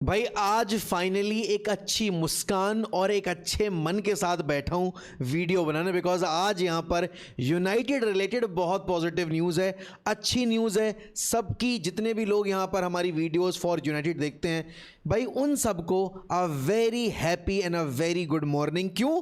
भाई आज फाइनली एक अच्छी मुस्कान और एक अच्छे मन के साथ बैठा हूँ वीडियो बनाने, बिकॉज आज यहाँ पर यूनाइटेड रिलेटेड बहुत पॉजिटिव न्यूज़ है, अच्छी न्यूज़ है। सबकी जितने भी लोग यहाँ पर हमारी वीडियोस फॉर यूनाइटेड देखते हैं भाई, उन सबको a very happy and a very good morning. क्यों?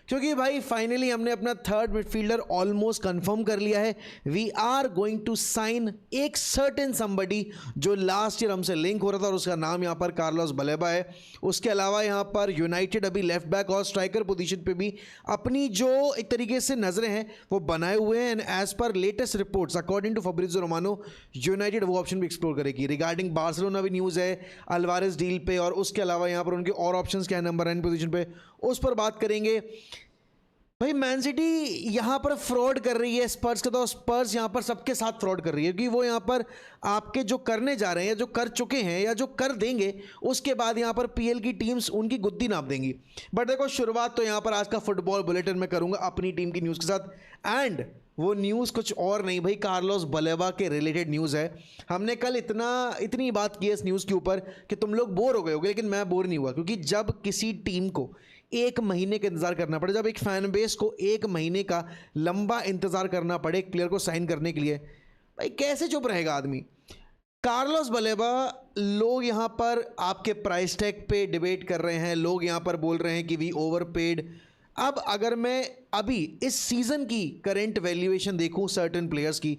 क्योंकि भाई फाइनली हमने अपना थर्ड मिडफील्डर ऑलमोस्ट कंफर्म कर लिया है। We are going to sign एक सर्टेन समबडी जो लास्ट ईयर हमसे लिंक हो रहा था, और उसका नाम यहाँ पर कार्लोस बलेबा है। उसके अलावा यहाँ पर यूनाइटेड अभी लेफ्ट बैक और स्ट्राइकर पोजीशन पे भी अपनी जो एक तरीके से नजरें हैं वो बनाए हुए हैं, and as per latest reports according to Fabrizio Romano United वो ऑप्शन भी एक्सप्लोर करेगी। रिगार्डिंग बार्सिलोना भी न्यूज़ है अल्वारेस डील पे, और उसके अलावा यहाँ पर उनके और ऑप्शंस क्या है नंबर 9 पोजीशन पे, उस पर बात करेंगे। भाई मैन सिटी यहाँ पर फ्रॉड कर रही है स्पर्स का, तो स्पर्स यहाँ पर सबके साथ फ्रॉड कर रही है, क्योंकि वो यहाँ पर आपके जो करने जा रहे हैं, जो कर चुके हैं या जो कर देंगे, उसके बाद यहाँ पर पीएल की टीम्स उनकी गुद्दी नाप देंगी। बट देखो, शुरुआत तो यहाँ पर आज का फुटबॉल बुलेटिन में करूँगा अपनी टीम की न्यूज़ के साथ, एंड वो न्यूज़ कुछ और नहीं भाई, कार्लोस बलेबा के रिलेटेड न्यूज़ है। हमने कल इतनी बात की है इस न्यूज़ के ऊपर कि तुम लोग बोर हो गए होगे, लेकिन मैं बोर नहीं हुआ, क्योंकि जब किसी टीम को एक महीने का इंतजार करना पड़े, जब एक फैन बेस को एक महीने का लंबा इंतजार करना पड़े एक प्लेयर को साइन करने के लिए, भाई कैसे चुप रहेगा आदमी। कार्लोस बलेबा, लोग यहाँ पर आपके प्राइस टैग पे डिबेट कर रहे हैं, लोग यहाँ पर बोल रहे हैं कि वी ओवरपेड। अब अगर मैं अभी इस सीज़न की करेंट वैल्यूएशन देखूं सर्टेन प्लेयर्स की,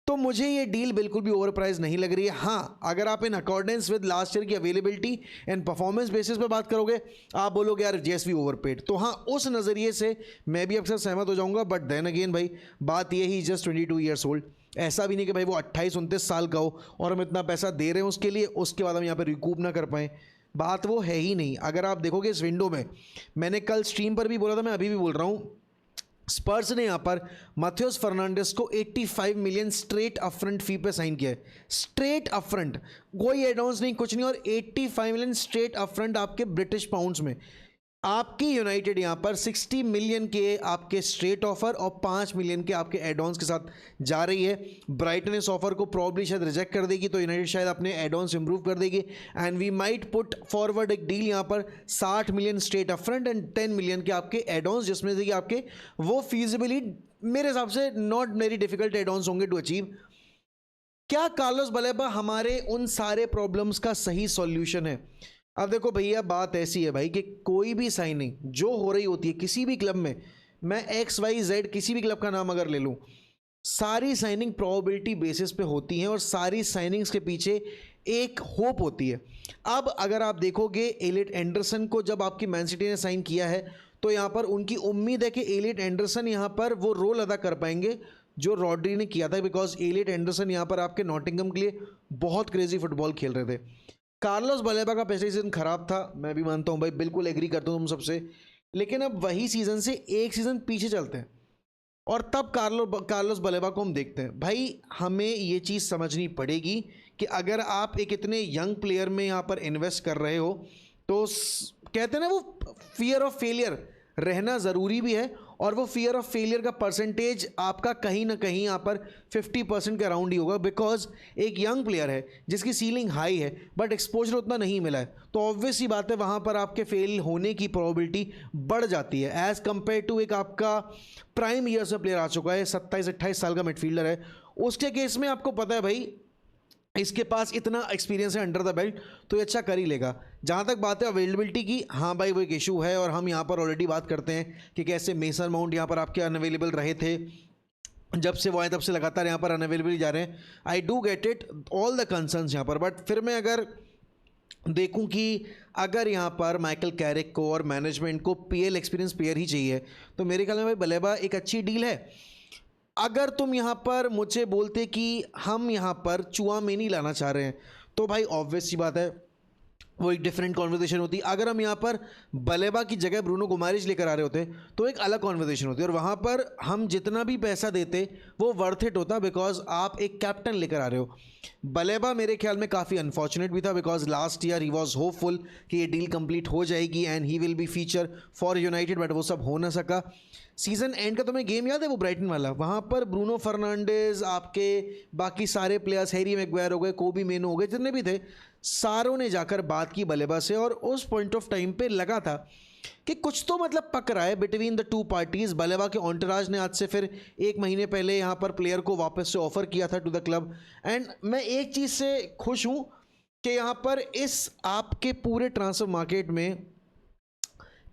तो मुझे ये डील बिल्कुल भी ओवर प्राइस नहीं लग रही है। हाँ, अगर आप in accordance with last year की अवेलेबिलिटी एंड परफॉर्मेंस बेसिस पे बात करोगे, आप बोलोगे यार जेएसवी ओवरपेड, तो हाँ उस नज़रिए से मैं भी अक्सर सहमत हो जाऊंगा। बट देन अगेन भाई, बात ये ही जस्ट 22 ईयर्स ओल्ड, ऐसा भी नहीं कि भाई वो 28-29 साल का हो और हम इतना पैसा दे रहे हैं उसके लिए, उसके बाद हम यहाँ पर रिकूप ना कर पाएँ। बात वो है ही नहीं। अगर आप देखोगे इस विंडो में, मैंने कल स्ट्रीम पर भी बोला था, मैं अभी भी बोल रहा हूँ, स्पर्स ने यहाँ पर माथियोस फर्नांडिस को 85 मिलियन स्ट्रेट अपफ्रंट फी पे साइन किया है। स्ट्रेट अपफ्रंट, कोई एडवांस नहीं, कुछ नहीं, और 85 मिलियन स्ट्रेट अपफ्रंट आपके ब्रिटिश पाउंड्स में। आपकी यूनाइटेड यहाँ पर 60 मिलियन के आपके स्ट्रेट ऑफर और 5 मिलियन के आपके एडॉन्स के साथ जा रही है। ब्राइटन इस ऑफर को प्रॉब्ली शायद रिजेक्ट कर देगी, तो यूनाइटेड शायद अपने एडॉन्स इंप्रूव कर देगी, and we might put forward एक डील यहाँ पर 60 million straight upfront and 10 million के आपके एडॉन्स, जिसमें से कि आपके वो फीजिबली मेरे हिसाब से नॉट वेरी डिफिकल्ट एडॉन्स होंगे टू अचीव। क्या कार्लोस बलेबा हमारे उन सारे प्रॉब्लम्स का सही सॉल्यूशन है? अब देखो भैया, बात ऐसी है भाई कि कोई भी साइनिंग जो हो रही होती है किसी भी क्लब में, मैं XYZ किसी भी क्लब का नाम अगर ले लूँ, सारी साइनिंग प्रोबेबिलिटी बेसिस पे होती हैं, और सारी साइनिंग्स के पीछे एक होप होती है। अब अगर आप देखोगे एलियट एंडरसन को जब आपकी मैन सिटी ने साइन किया है, तो यहाँ पर उनकी उम्मीद है कि एलियट एंडरसन यहाँ पर वो रोल अदा कर पाएंगे जो रॉड्री ने किया था, बिकॉज एलियट एंडरसन यहाँ पर आपके नॉटिंघम के लिए बहुत क्रेजी फुटबॉल खेल रहे थे। कार्लोस बलेबा का पिछले सीजन खराब था, मैं भी मानता हूँ भाई, बिल्कुल एग्री करता हूँ तुम सबसे, लेकिन अब वही सीजन से एक सीजन पीछे चलते हैं और तब कार्लोस बलेबा को हम देखते हैं। भाई हमें ये चीज़ समझनी पड़ेगी कि अगर आप एक इतने यंग प्लेयर में यहाँ पर इन्वेस्ट कर रहे हो, तो कहते हैं ना वो फियर ऑफ फेलियर रहना ज़रूरी भी है, और वो फियर ऑफ फेलियर का परसेंटेज आपका कहीं ना कहीं यहाँ पर 50% के अराउंड ही होगा, बिकॉज एक यंग प्लेयर है जिसकी सीलिंग हाई है बट एक्सपोजर उतना नहीं मिला है, तो ऑब्वियस ही बात है वहाँ पर आपके फेल होने की प्रोबेबिलिटी बढ़ जाती है एज़ कम्पेयर टू एक आपका प्राइम ईयर्स में प्लेयर आ चुका है, 27-28 साल का मिडफील्डर है। उसके केस में आपको पता है भाई इसके पास इतना एक्सपीरियंस है अंडर द बेल्ट, तो ये अच्छा कर ही लेगा। जहाँ तक बात है अवेलेबिलिटी की, हाँ भाई वो एक इशू है, और हम यहाँ पर ऑलरेडी बात करते हैं कि कैसे मेसन माउंट यहाँ पर आपके अनअवेलेबल रहे थे, जब से वो आए तब से लगातार यहाँ पर अनअवेलेबल जा रहे हैं। I do get it all the concerns यहाँ पर, बट फिर मैं अगर देखूं कि अगर यहाँ पर माइकल कैरिक को और मैनेजमेंट को PL एक्सपीरियंस प्लेयर ही चाहिए, तो मेरे ख्याल में भाई बलेबा एक अच्छी डील है। अगर तुम यहाँ पर मुझे बोलते कि हम यहाँ पर चुआमेनी लाना चाह रहे हैं, तो भाई ऑब्वियस सी बात है वो एक डिफरेंट कॉन्वर्सेशन होती। अगर हम यहाँ पर बलेबा की जगह ब्रूनो गुमारिज लेकर आ रहे होते तो एक अलग कॉन्वर्सेशन होती, और वहाँ पर हम जितना भी पैसा देते वो वर्थ इट होता, बिकॉज आप एक कैप्टन लेकर आ रहे हो। बलेबा मेरे ख्याल में काफ़ी अनफॉर्चुनेट भी था, because last year he was hopeful कि ये डील कंप्लीट हो जाएगी and he will be feature for United, but वो सब हो ना सका। सीजन एंड का तुम्हें गेम याद है वो ब्राइटन वाला, वहाँ पर ब्रूनो फर्नांडिस, आपके बाकी सारे प्लेयर्स, हैरी मैग्वायर हो गए, कोबी मेनो हो गए, जितने भी थे, सारों ने जाकर बात की बलेबा से और उस पॉइंट ऑफ टाइम पे लगा था कि कुछ तो मतलब पक रहा है between the two parties. Baleba के ऑन्टराज ने आज से फिर 1 महीने पहले यहाँ पर प्लेयर को वापस से ऑफर किया था टू द क्लब। एंड मैं एक चीज़ से खुश हूँ कि यहाँ पर इस आपके पूरे ट्रांसफर मार्केट में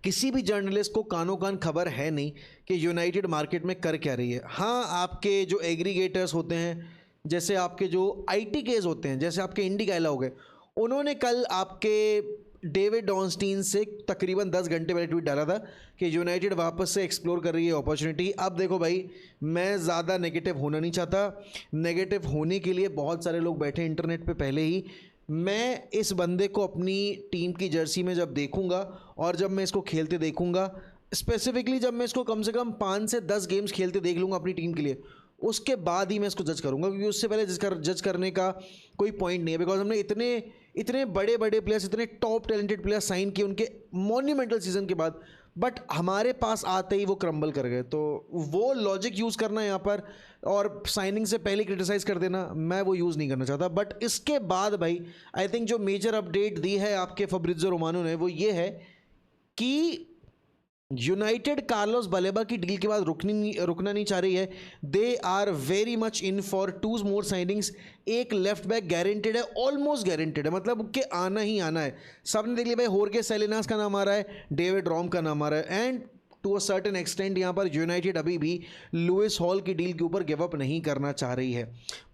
किसी भी जर्नलिस्ट को कानों कान खबर है नहीं कि यूनाइटेड मार्केट में कर क्या रही है। हाँ, आपके जो एग्रीगेटर्स होते हैं, जैसे आपके जो आईटी केस होते हैं, जैसे आपके इंडिगाइला हो गए, उन्होंने कल आपके डेविड ऑनस्टीन से तकरीबन 10 घंटे पहले ट्वीट डाला था कि यूनाइटेड वापस से एक्सप्लोर कर रही है अपॉर्चुनिटी। अब देखो भाई, मैं ज़्यादा नेगेटिव होना नहीं चाहता। नेगेटिव होने के लिए बहुत सारे लोग बैठे इंटरनेट पे पहले ही। मैं इस बंदे को अपनी टीम की जर्सी में जब देखूंगा और जब मैं इसको खेलते देखूंगा, स्पेसिफिकली जब मैं इसको कम से कम 5 से 10 गेम्स खेलते देख लूँगा अपनी टीम के लिए, उसके बाद ही मैं इसको जज करूंगा, क्योंकि उससे पहले जज करने का कोई पॉइंट नहीं है। बिकॉज हमने इतने इतने बड़े बड़े प्लेयर्स, इतने टॉप टैलेंटेड प्लेयर्स साइन किए उनके मॉन्यूमेंटल सीजन के बाद, बट हमारे पास आते ही वो क्रम्बल कर गए। तो वो लॉजिक यूज़ करना यहाँ पर और साइनिंग से पहले क्रिटिसाइज कर देना, मैं वो यूज़ नहीं करना चाहता। बट इसके बाद भाई आई थिंक जो मेजर अपडेट दी है आपके फब्रिज़ो रोमानो ने, वो ये है कि यूनाइटेड कार्लोस बलेबा की डील के बाद रुकना नहीं चाह रही है। They are very much in for 2 more signings. एक लेफ्ट बैक गारंटेड है, ऑलमोस्ट गारंटेड है, मतलब कि आना ही आना है। सबने देख लिया भाई, होर्गे सेलिनास का नाम आ रहा है, डेविड रॉम का नाम आ रहा है, and to a certain extent यहाँ पर यूनाइटेड अभी भी लुइस हॉल की डील के ऊपर गिव अप नहीं करना चाह रही है।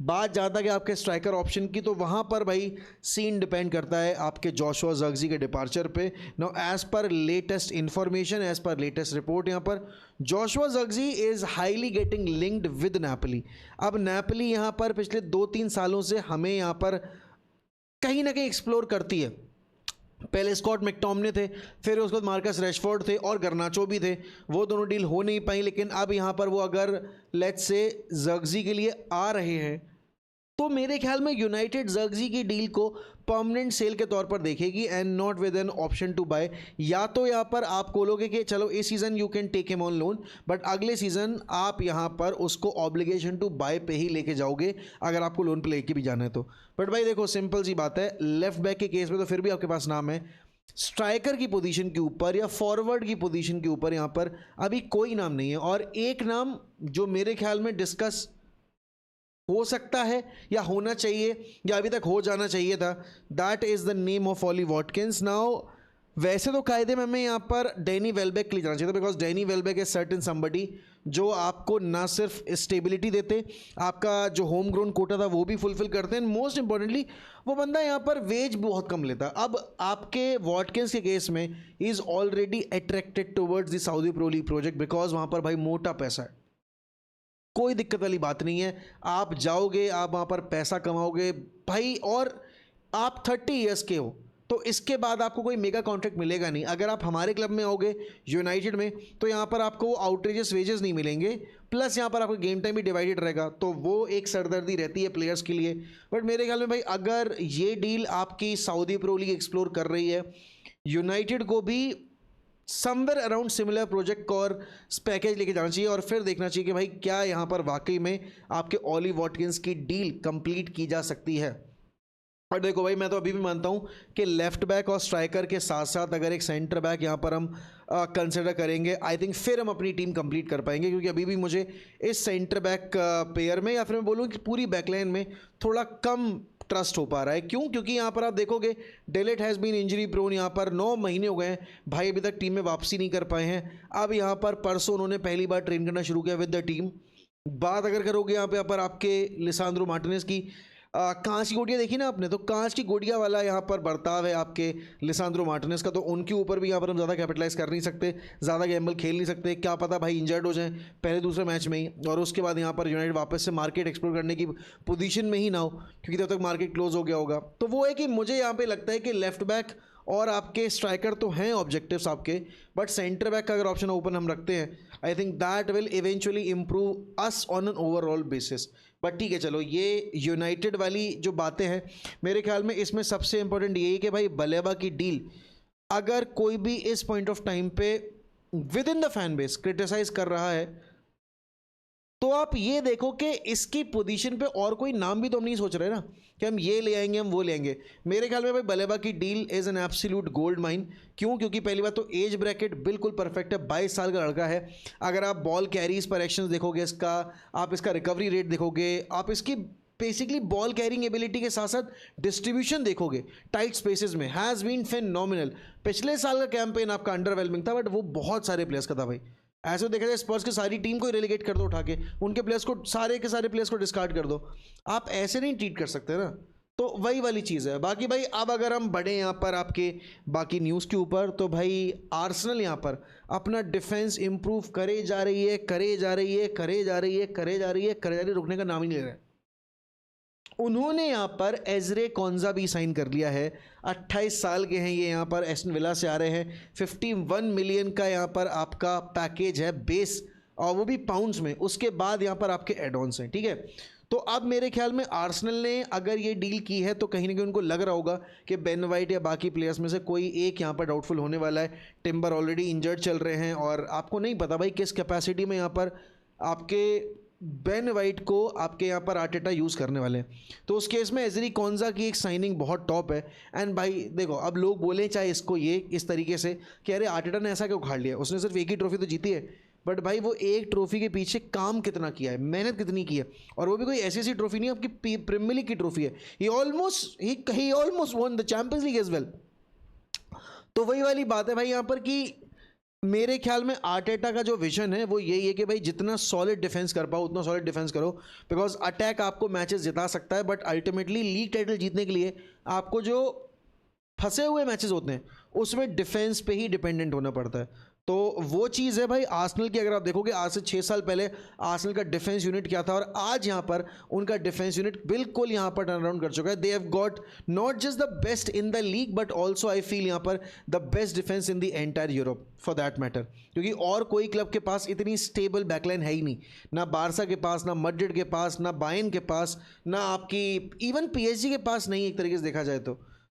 बात ज़्यादा कि आपके स्ट्राइकर ऑप्शन की, तो वहाँ पर भाई सीन डिपेंड करता है आपके जोशुआ ज़र्क्ज़ी के डिपार्चर पे। Now as per latest information, as per latest report, यहाँ पर Joshua Zirkzee is highly getting linked with Napoli. अब नेपोली यहाँ पर पिछले 2-3 सालों से हमें यहाँ पर कहीं ना कहीं एक्सप्लोर करती है। पहले स्कॉट मैकटोमिने थे, फिर उसके बाद मार्कस रैशफोर्ड थे और गर्नाचो भी थे। वो दोनों डील हो नहीं पाई, लेकिन अब यहाँ पर वो अगर लेट्स से ज़र्क्ज़ी के लिए आ रहे हैं, तो मेरे ख्याल में यूनाइटेड ज़र्क्ज़ी की डील को परमानेंट सेल के तौर पर देखेगी and not with an option to buy. या तो यहाँ पर आप बोलोगे कि चलो इस season you can take him on loan, but अगले सीज़न आप यहाँ पर उसको ऑब्लिगेशन टू बाय पे ही लेके जाओगे अगर आपको लोन पे लेके भी जाना है तो। बट भाई देखो, सिंपल सी बात है, लेफ्ट बैक के केस में तो फिर भी आपके पास नाम है। स्ट्राइकर की पोजीशन के ऊपर या फॉरवर्ड की पोजीशन के ऊपर यहाँ पर अभी कोई नाम नहीं है। और एक नाम जो मेरे ख्याल में डिस्कस हो सकता है या होना चाहिए या अभी तक हो जाना चाहिए था, that is the name of Ollie Watkins. Now वैसे तो कायदे में हमें यहाँ पर डैनी वेलबेक के लिए जाना चाहिए था, because Danny Welbeck is certain somebody जो आपको ना सिर्फ स्टेबिलिटी देते, आपका जो होम ग्रोन कोटा था वो भी फुलफिल करते हैं, मोस्ट इंपॉर्टेंटली वो बंदा यहाँ पर वेज बहुत कम लेता। अब आपके वॉटकिंस के केस में is already attracted towards the Saudi pro league project, because वहाँ पर भाई मोटा पैसा है, कोई दिक्कत वाली बात नहीं है। आप जाओगे, आप वहाँ पर पैसा कमाओगे भाई, और आप 30 ईयर्स के हो, तो इसके बाद आपको कोई मेगा कॉन्ट्रैक्ट मिलेगा नहीं। अगर आप हमारे क्लब में आओगे यूनाइटेड में, तो यहाँ पर आपको आउटरेजियस वेजेस नहीं मिलेंगे, प्लस यहाँ पर आपको गेम टाइम भी डिवाइडेड रहेगा, तो वो एक सरदर्दी रहती है प्लेयर्स के लिए। बट मेरे ख्याल में भाई, अगर ये डील आपकी सऊदी प्रो लीग एक्सप्लोर कर रही है, यूनाइटेड को भी समवेयर अराउंड सिमिलर प्रोजेक्ट और पैकेज लेके जाना चाहिए और फिर देखना चाहिए कि भाई क्या यहाँ पर वाकई में आपके ऑली वॉटकिंस की डील कंप्लीट की जा सकती है। और देखो भाई, मैं तो अभी भी मानता हूँ कि लेफ्ट बैक और स्ट्राइकर के साथ साथ अगर एक सेंटर बैक यहाँ पर हम कंसिडर करेंगे, आई थिंक फिर हम अपनी टीम कंप्लीट कर पाएंगे। क्योंकि अभी भी मुझे इस सेंटर बैक पेयर में, या फिर मैं बोलूँ कि पूरी बैकलाइन में थोड़ा कम ट्रस्ट हो पा रहा है। क्यों? क्योंकि यहाँ पर आप देखोगे Dalot has been injury prone, यहाँ पर 9 महीने हो गए हैं भाई, अभी तक टीम में वापसी नहीं कर पाए हैं। अब यहाँ पर परसों उन्होंने पहली बार ट्रेन करना शुरू किया विद द टीम। बात अगर करोगे यहाँ पर आपके लिसांद्रो मार्टिनेज की, कांच की गोटियाँ देखी ना आपने, तो कांच की गोटियाँ वाला यहाँ पर बर्ताव है आपके लिसांद्रो मार्टिनेज का, तो उनके ऊपर भी यहाँ पर हम ज़्यादा कैपिटलाइज कर नहीं सकते, ज़्यादा गैम्बल खेल नहीं सकते। क्या पता भाई इंजर्ड हो जाए पहले दूसरे मैच में ही, और उसके बाद यहाँ पर यूनाइटेड वापस से मार्केट एक्सप्लोर करने की पोजीशन में ही ना हो, क्योंकि तब तक मार्केट क्लोज हो गया होगा। तो वो है कि मुझे यहाँ पर लगता है कि लेफ्ट बैक और आपके स्ट्राइकर तो हैं ऑब्जेक्टिव्स आपके, बट सेंटर बैक का अगर ऑप्शन ओपन हम रखते हैं, I think that will eventually improve us on an overall basis. But ठीक है, चलो ये यूनाइटेड वाली जो बातें हैं, मेरे ख्याल में इसमें सबसे इंपॉर्टेंट यही कि भाई बलेबा की डील अगर कोई भी इस पॉइंट ऑफ टाइम पे within the fan base criticise कर रहा है, तो आप ये देखो कि इसकी पोजीशन पे और कोई नाम भी तो हम नहीं सोच रहे ना कि हम ये ले आएंगे हम वो ले आएंगे। मेरे ख्याल में भाई बलेबा की deal is an absolute gold mine. क्यों? क्योंकि पहली बात तो एज ब्रैकेट बिल्कुल परफेक्ट है, 22 साल का लड़का है। अगर आप बॉल कैरीज पर एक्शन देखोगे इसका, आप इसका रिकवरी रेट देखोगे, आप इसकी बेसिकली बॉल कैरिंग एबिलिटी के साथ साथ डिस्ट्रीब्यूशन देखोगे टाइट स्पेसेस में, हैज़ बीन फेनोमिनल। पिछले साल का कैंपेन आपका अंडरवेलमिंग था, बट वो बहुत सारे प्लेयर्स का था भाई। ऐसे देखा जाए स्पर्स की सारी टीम को रिलेगेट कर दो उठा के, उनके प्लेयर्स को, सारे के सारे प्लेयर्स को डिस्कार्ड कर दो। आप ऐसे नहीं ट्रीट कर सकते ना। तो वही वाली चीज़ है। बाकी भाई अब अगर हम बढ़े यहाँ पर आपके बाकी न्यूज़ के ऊपर, तो भाई आर्सेनल यहाँ पर अपना डिफेंस इंप्रूव करे जा रही है, करे जा रही है, करे जा रही है, करे जा रही है, करे जा रही है, रुकने का नाम ही नहीं ले रहा है। उन्होंने यहाँ पर एजरे कॉन्जा भी साइन कर लिया है। 28 साल के हैं ये, यहाँ पर एस्टन विला से आ रहे हैं। 51 मिलियन का यहाँ पर आपका पैकेज है बेस, और वो भी पाउंड्स में। उसके बाद यहाँ पर आपके एडॉन्स हैं, ठीक है। तो अब मेरे ख्याल में आर्सेनल ने अगर ये डील की है तो कहीं ना कहीं उनको लग रहा होगा कि बेन वाइट या बाकी प्लेयर्स में से कोई एक यहाँ पर डाउटफुल होने वाला है। टिम्बर ऑलरेडी इंजर्ड चल रहे हैं, और आपको नहीं पता भाई किस कैपेसिटी में यहाँ पर आपके बेन वाइट को आपके यहाँ पर आर्टेटा यूज़ करने वाले हैं। तो उस केस में एजरी कॉन्जा की एक साइनिंग बहुत टॉप है। एंड भाई देखो, अब लोग बोले चाहे इसको ये इस तरीके से कि अरे आर्टेटा ने ऐसा क्यों उखाड़ लिया, उसने सिर्फ एक ही ट्रॉफी तो जीती है। बट भाई वो एक ट्रॉफी के पीछे काम कितना किया है, मेहनत कितनी की है, और वो भी कोई ऐसी ऐसी ट्रॉफी नहीं है, आपकी प्रीमियर लीग की ट्रॉफी है। He almost won the Champions League as well. तो वही वाली बात है भाई यहाँ पर कि मेरे ख्याल में आर्टेटा का जो विजन है वो यही है कि भाई जितना सॉलिड डिफेंस कर पाओ उतना सॉलिड डिफेंस करो। बिकॉज अटैक आपको मैचेस जिता सकता है, बट अल्टीमेटली लीग टाइटल जीतने के लिए आपको जो फंसे हुए मैचेस होते हैं उसमें डिफेंस पे ही डिपेंडेंट होना पड़ता है। तो वो चीज़ है भाई आर्सेनल की। अगर आप देखोगे आज से 6 साल पहले आर्सेनल का डिफेंस यूनिट क्या था, और आज यहाँ पर उनका डिफेंस यूनिट बिल्कुल यहाँ पर टर्न अराउंड कर चुका है। They have got not just the best in the league, but also I feel यहाँ पर the best defence in the entire Europe for that matter. क्योंकि और कोई क्लब के पास इतनी स्टेबल बैकलाइन है ही नहीं, ना बारसा के पास, ना मैड्रिड के पास, ना बायर्न के पास, ना आपकी इवन पीएसजी के पास नहीं, एक तरीके से देखा जाए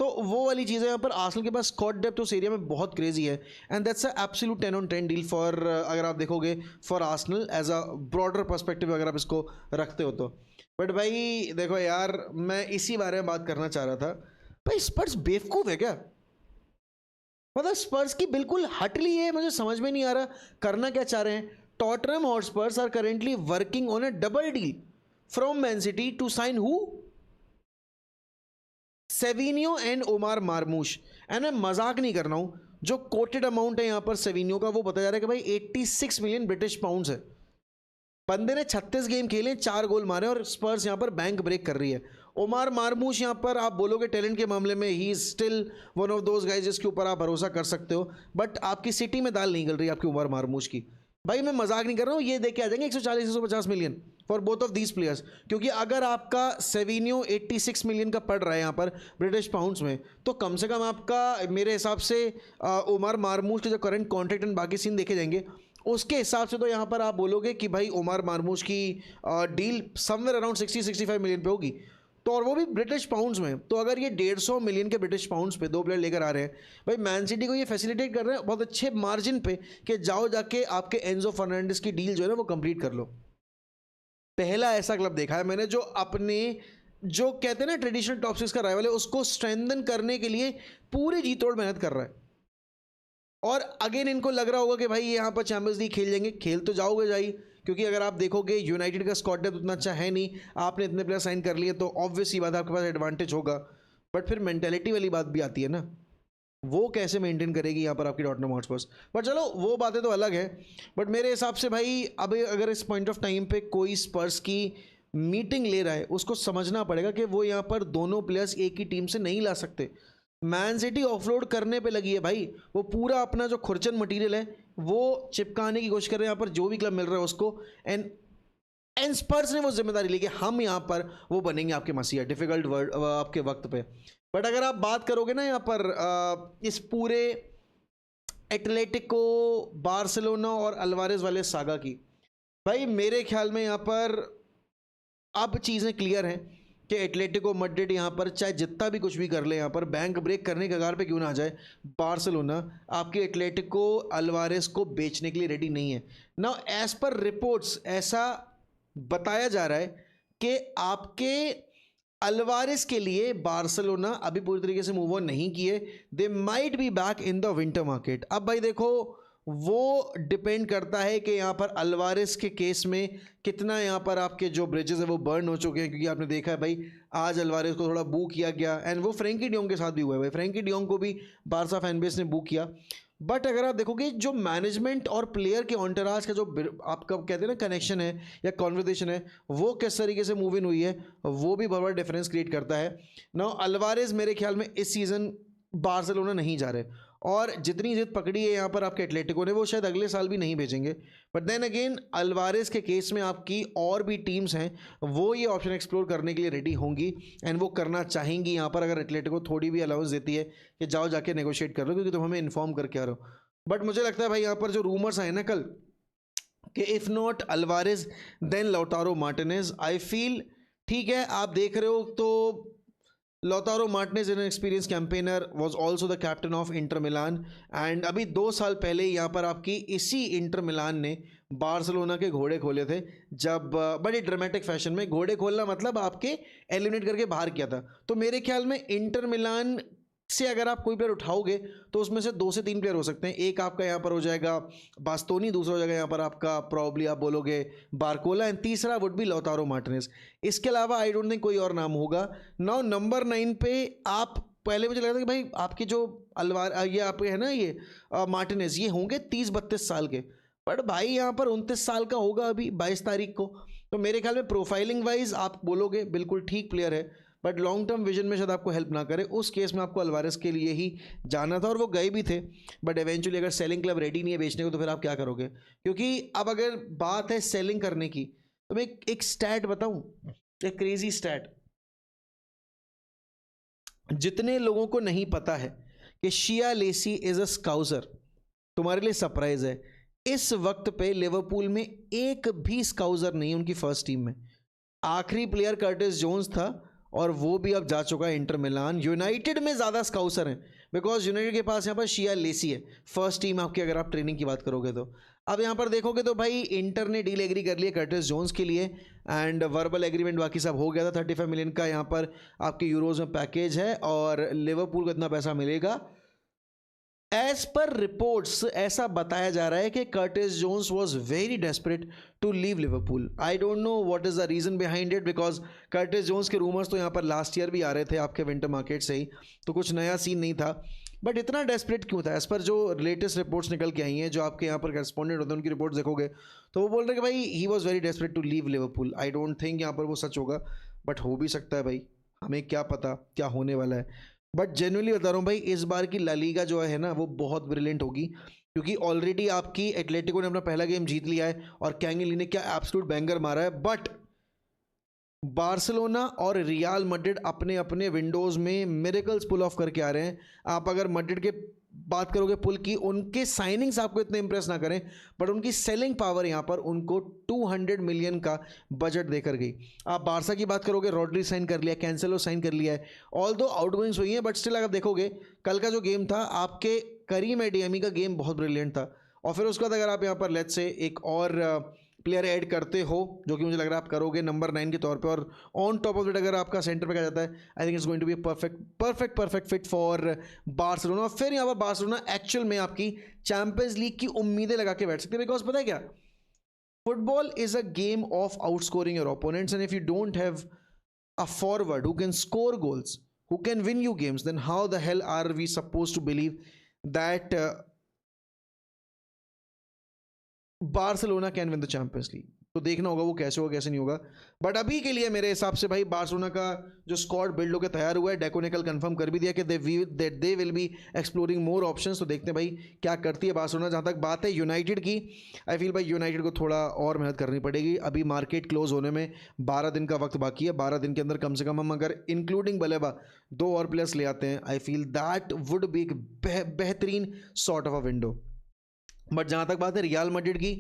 तो वो वाली चीज़ है। यहाँ पर आर्सेनल के पास स्क्वाड डेप्थ उस एरिया में बहुत क्रेजी है, and that's a absolute 10 on 10 deal for, अगर आप देखोगे for Arsenal as a broader perspective अगर आप इसको रखते हो तो। बट भाई देखो यार, मैं इसी बारे में बात करना चाह रहा था। भाई स्पर्स बेवकूफ़ है क्या? मतलब स्पर्स की बिल्कुल हट ली है, मुझे समझ में नहीं आ रहा करना क्या चाह रहे हैं। Tottenham Hotspurs are currently working on a double deal from Man City to sign uh, Savinho and Omar Marmoush. And मैं मजाक नहीं कर रहा हूँ, जो कोटेड अमाउंट है यहाँ पर सेविनियो का वो बताया जा रहा है कि भाई 86 मिलियन ब्रिटिश पाउंड्स है। बंदे ने 36 गेम खेले, 4 गोल मारे, और स्पर्स यहाँ पर बैंक ब्रेक कर रही है। ओमार मार्मूश यहाँ पर आप बोलोगे टैलेंट के मामले में he is still one of those guys जिसके ऊपर आप भरोसा कर सकते हो, बट आपकी सिटी में दाल नहीं गल रही आपकी ओमार मार्मूश की। भाई मैं मजाक नहीं कर रहा हूँ, ये देख के आ जाएंगे 140-150 million for both of these players. क्योंकि अगर आपका सेविनियो 86 मिलियन का पड़ रहा है यहाँ पर ब्रिटिश पाउंड्स में, तो कम से कम आपका मेरे हिसाब से ओमार मार्मूश के जो करंट कॉन्ट्रैक्ट एंड बाकी सीन देखे जाएंगे उसके हिसाब से तो यहाँ पर आप बोलोगे कि भाई ओमार मार्मूश की डील समवेयर अराउंड 60-65 मिलियन पे होगी, तो और वो भी ब्रिटिश पाउंड्स में। तो अगर ये 150 मिलियन के ब्रिटिश पाउंड्स पे 2 प्लेयर लेकर आ रहे हैं, भाई मैन सिटी को ये फैसिलिटेट कर रहे हैं बहुत अच्छे मार्जिन पे कि जाओ जाके आपके एंजो फर्नांडिस की डील जो है ना वो कंप्लीट कर लो। पहला ऐसा क्लब देखा है मैंने जो अपने, जो कहते हैं ना ट्रेडिशनल टॉप 6 का राइवल है, उसको स्ट्रेंथन करने के लिए पूरी जी तोड़ मेहनत कर रहा है। और अगेन इनको लग रहा होगा कि भाई ये यहाँ पर चैंपियंस लीग खेल जाएंगे, खेल तो जाओगे जाइए। क्योंकि अगर आप देखोगे यूनाइटेड का स्क्वाड डेप्थ उतना अच्छा है नहीं, आपने इतने प्लेयर साइन कर लिए तो ऑब्वियस ही बात है आपके पास एडवांटेज होगा। बट फिर मेंटेलिटी वाली बात भी आती है ना, वो कैसे मेंटेन करेगी यहाँ पर आपकी टॉटनहम हॉटस्पर्स। बट चलो वो बातें तो अलग है। बट मेरे हिसाब से भाई अब अगर इस पॉइंट ऑफ टाइम पे कोई स्पर्स की मीटिंग ले रहा है, उसको समझना पड़ेगा कि वो यहाँ पर दोनों प्लेयर्स एक ही टीम से नहीं ला सकते। मैन सिटी ऑफलोड करने पे लगी है भाई, वो पूरा अपना जो खुरचन मटेरियल है वो चिपकाने की कोशिश कर रहे हैं यहाँ पर जो भी क्लब मिल रहा है उसको। एंड स्पर्स ने वो जिम्मेदारी ली कि हम यहाँ पर वो बनेंगे आपके मसीहा डिफिकल्ट वर्ड आपके वक्त पे। बट अगर आप बात करोगे ना यहाँ पर इस पूरे एटलेटिको, बार्सिलोना और अल्वारेज वाले सागा की, भाई मेरे ख्याल में यहाँ पर अब चीज़ें क्लियर हैं कि एटलेटिको मैड्रिड यहाँ पर चाहे जितना भी कुछ भी कर ले, यहाँ पर बैंक ब्रेक करने के कगार पे क्यों ना आ जाए, बार्सिलोना आपके एटलेटिको अल्वारेस को बेचने के लिए रेडी नहीं है ना। एज पर रिपोर्ट्स ऐसा बताया जा रहा है कि आपके अल्वारेस के लिए बार्सिलोना अभी पूरी तरीके से मूव ऑन नहीं किए, they might be back in the winter market. अब भाई देखो, वो डिपेंड करता है कि यहाँ पर अल्वारेस के केस में कितना यहाँ पर आपके जो ब्रिजेस है वो बर्न हो चुके हैं, क्योंकि आपने देखा है भाई आज अल्वारेस को थोड़ा बू किया गया, एंड वो फ्रैंकी डियोंग के साथ भी हुआ है भाई, फ्रैंकी डियोंग को भी बारसा फैन बेस ने बू किया। बट अगर आप देखोगे जो मैनेजमेंट और प्लेयर के ऑन्टराज का जो आपका कहते हैं ना कनेक्शन है या कॉन्वर्सेशन है, वो किस तरीके से मूव इन हुई है, वो भी बहुत बड़ा डिफरेंस क्रिएट करता है। नाउ अल्वारेस मेरे ख्याल में इस सीज़न बार्सिलोना नहीं जा रहे, और जितनी जिद पकड़ी है यहाँ पर आपके एटलेटिको ने, वो शायद अगले साल भी नहीं भेजेंगे। बट देन अगेन अल्वारेस के केस में आपकी और भी टीम्स हैं, वो ये ऑप्शन एक्सप्लोर करने के लिए रेडी होंगी, एंड वो करना चाहेंगी यहाँ पर, अगर एटलेटिको थोड़ी भी अलाउंस देती है कि जाओ जाके नेगोशिएट कर लो, क्योंकि तुम हमें इन्फॉर्म करके आ रहे हो। बट मुझे लगता है भाई यहाँ पर जो रूमर्स आए ना कल कि if not Alvarez then Lautaro Martinez, I feel ठीक है। आप देख रहे हो तो Lautaro Martinez is an experienced campaigner, was also the captain of Inter Milan, and अभी 2 साल पहले यहाँ पर आपकी इसी इंटर मिलान ने बार्सिलोना के घोड़े खोले थे, जब बड़ी ड्रामेटिक फैशन में। घोड़े खोलना मतलब आपके एलिमिनेट करके बाहर किया था। तो मेरे ख्याल में इंटर मिलान से अगर आप कोई प्लेयर उठाओगे तो उसमें से 2 से 3 प्लेयर हो सकते हैं। एक आपका यहाँ पर हो जाएगा बास्तोनी, दूसरा हो जाएगा यहाँ पर आपका प्रॉब्ली आप बोलोगे बारकोला, एंड तीसरा वुड बी लौतारो मार्टिनेज। इसके अलावा आई डोंट थिंक कोई और नाम होगा। नाउ नंबर 9 पे आप, पहले मुझे लगा था कि भाई आपके जो ये आपके है ना ये मार्टिनेज, ये होंगे 30-32 साल के, बट भाई यहाँ पर 29 साल का होगा अभी 22 तारीख को। तो मेरे ख्याल में प्रोफाइलिंग वाइज आप बोलोगे बिल्कुल ठीक प्लेयर है, बट लॉन्ग टर्म विजन में शायद आपको हेल्प ना करे। उस केस में आपको अल्वारेस के लिए ही जाना था, और वो गए भी थे। बट एवेंचुअली अगर सेलिंग क्लब रेडी नहीं है बेचने को, तो फिर आप क्या करोगे? क्योंकि अब अगर बात है सेलिंग करने की, तो मैं एक स्टैट बताऊं, एक क्रेजी स्टैट। जितने लोगों को नहीं पता है कि शिया लेसी इज अ स्काउजर, तुम्हारे लिए सरप्राइज है, इस वक्त पे लिवरपूल में एक भी स्काउजर नहीं उनकी फर्स्ट टीम में। आखिरी प्लेयर कर्टिस जोन्स था, और वो भी अब जा चुका है इंटर मिलान। यूनाइटेड में ज़्यादा स्काउसर हैं, बिकॉज यूनाइटेड के पास यहाँ पर शिया लेसी है फर्स्ट टीम आपकी, अगर आप ट्रेनिंग की बात करोगे तो। अब यहाँ पर देखोगे तो भाई इंटर ने डील एग्री कर लिया कर्टिस जोन्स के लिए, एंड वर्बल एग्रीमेंट बाकी सब हो गया था। 35 मिलियन का यहाँ पर आपके यूरोज में पैकेज है, और लिवरपूल को इतना पैसा मिलेगा। एज पर रिपोर्ट्स ऐसा बताया जा रहा है कि Curtis Jones was very desperate to leave Liverpool. I don't know what is the reason behind it, because Curtis Jones के रूमर्स तो यहाँ पर लास्ट ईयर भी आ रहे थे आपके विंटर मार्केट से ही, तो कुछ नया सीन नहीं था। बट इतना डेस्परेट क्यों था? एज पर जो लेटेस्ट रिपोर्ट्स निकल के आई हैं, जो आपके यहाँ पर करस्पॉन्डेंट होते हैं उनकी रिपोर्ट्स देखोगे तो वो बोल रहे हैं कि भाई he was very desperate to leave Liverpool. I don't think यहाँ पर वो सच होगा, बट हो भी सकता है भाई, हमें क्या पता क्या होने वाला है। बट जेन्युइनली बता रहा हूँ भाई, इस बार की ला लीगा जो है ना वो बहुत ब्रिलियंट होगी, क्योंकि ऑलरेडी आपकी एटलेटिको ने अपना पहला गेम जीत लिया है, और कैंगली ने क्या एब्सोल्यूट बैंगर मारा है। बट बार्सिलोना और रियल मैड्रिड अपने अपने विंडोज़ में मिरेकल्स पुल ऑफ करके आ रहे हैं। आप अगर मैड्रिड के बात करोगे पुल की, उनके साइनिंग्स आपको इतने इंप्रेस ना करें, बट उनकी सेलिंग पावर यहाँ पर उनको 200 मिलियन का बजट देकर गई। आप बारसा की बात करोगे, रॉड्री साइन कर लिया, कैंसेलो साइन कर लिया है, ऑल दो आउटगोइंग्स हुई हैं, बट स्टिल अगर देखोगे कल का जो गेम था आपके करीम एडियमी का गेम बहुत ब्रिलियंट था। और फिर उसके बाद अगर आप यहाँ पर लेट्स से एक और प्लेयर ऐड करते हो, जो कि मुझे लग रहा है आप करोगे नंबर 9 के तौर पे, और ऑन टॉप ऑफ इट अगर आपका सेंटर पे कहा जाता है, I think it's going to be perfect fit for Barcelona. फिर यहाँ पर बार्सिलोना एक्चुअल में आपकी चैंपियंस लीग की उम्मीदें लगा के बैठ सकते हैं, बिकॉज पता है क्या, football is a game of outscoring your opponents, and if you don't have a forward who can score goals, who can win you games, then how the hell are we suppose to believe that Barcelona can win the Champions League? तो देखना होगा वो कैसे होगा कैसे नहीं होगा। But अभी के लिए मेरे हिसाब से भाई बार्सिलोना का जो स्क्वाड बिल्ड होकर तैयार हुआ है, डेको ने कल कंफर्म कर भी दिया कि they will be exploring more options. तो देखते हैं भाई क्या करती है बार्सिलोना। जहाँ तक बात है यूनाइटेड की, आई फील भाई यूनाइटेड को थोड़ा और मेहनत करनी पड़ेगी। अभी मार्केट क्लोज होने में 12 दिन का वक्त बाकी है। 12 दिन के अंदर कम से कम हम अगर इंक्लूडिंग बलेबा 2 और प्लेयर्स ले आते हैं, I feel that would be एक बेहतरीन sort of a window. But जहाँ तक बात है रियल मैड्रिड की,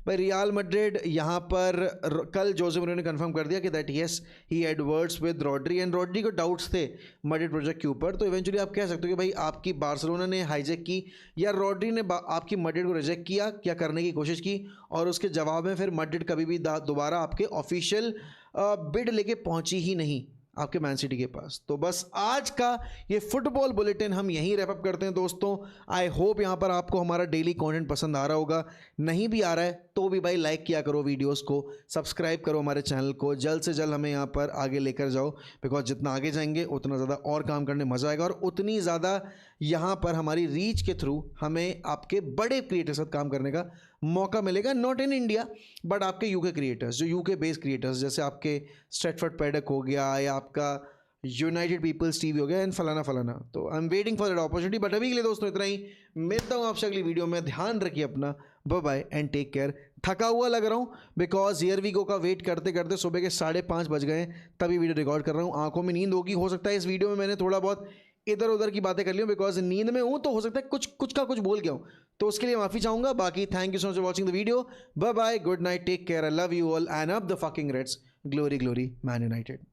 भाई रियल मैड्रिड यहाँ पर कल जोसे मोरिन्यो ने कंफर्म कर दिया कि that yes he had words with Rodri, and Rodri को डाउट्स थे मैड्रिड प्रोजेक्ट के ऊपर। तो इवेंचुअली आप कह सकते हो कि भाई आपकी बार्सिलोना ने हाईजैक की या रॉड्री ने आपकी मैड्रिड को रिजेक्ट किया, क्या करने की कोशिश की, और उसके जवाब में फिर मैड्रिड कभी भी दोबारा आपके ऑफिशियल बिड लेके पहुंची ही नहीं आपके मैन सिटी के पास। तो बस आज का ये फुटबॉल बुलेटिन हम यहीं रैप अप करते हैं दोस्तों। आई होप यहाँ पर आपको हमारा डेली कंटेंट पसंद आ रहा होगा, नहीं भी आ रहा है तो भी भाई लाइक किया करो वीडियोस को, सब्सक्राइब करो हमारे चैनल को, जल्द से जल्द हमें यहाँ पर आगे लेकर जाओ, बिकॉज जितना आगे जाएंगे उतना ज़्यादा और काम करने मज़ा आएगा, और उतनी ज़्यादा यहाँ पर हमारी रीच के थ्रू हमें आपके बड़े क्रिएटर के साथ काम करने का मौका मिलेगा, नॉट इन इंडिया बट आपके यूके क्रिएटर्स, जो यूके बेस्ड क्रिएटर्स, जैसे आपके स्ट्रेटफोर्ड पैडक हो गया या आपका यूनाइटेड पीपल्स टीवी हो गया एंड फलाना फलाना। तो I am waiting for that opportunity, but अभी के लिए दोस्तों इतना ही। मिलता हूँ आपसे अगली वीडियो में, ध्यान रखिए अपना, bye bye and take care. थका हुआ लग रहा हूँ बिकॉज हियर वी गो का वेट करते करते सुबह के 5:30 बज गए, तभी वीडियो रिकॉर्ड कर रहा हूँ। आंखों में नींद होगी, हो सकता है इस वीडियो में मैंने थोड़ा बहुत इधर उधर की बातें कर ली हूँ, बिकॉज नींद में हूँ, तो हो सकता है कुछ का कुछ बोल गया हूँ, तो उसके लिए माफी चाहूंगा। बाकी thank you so much for watching the video, bye bye, good night, take care, I love you all and up the fucking Reds, glory glory Man United.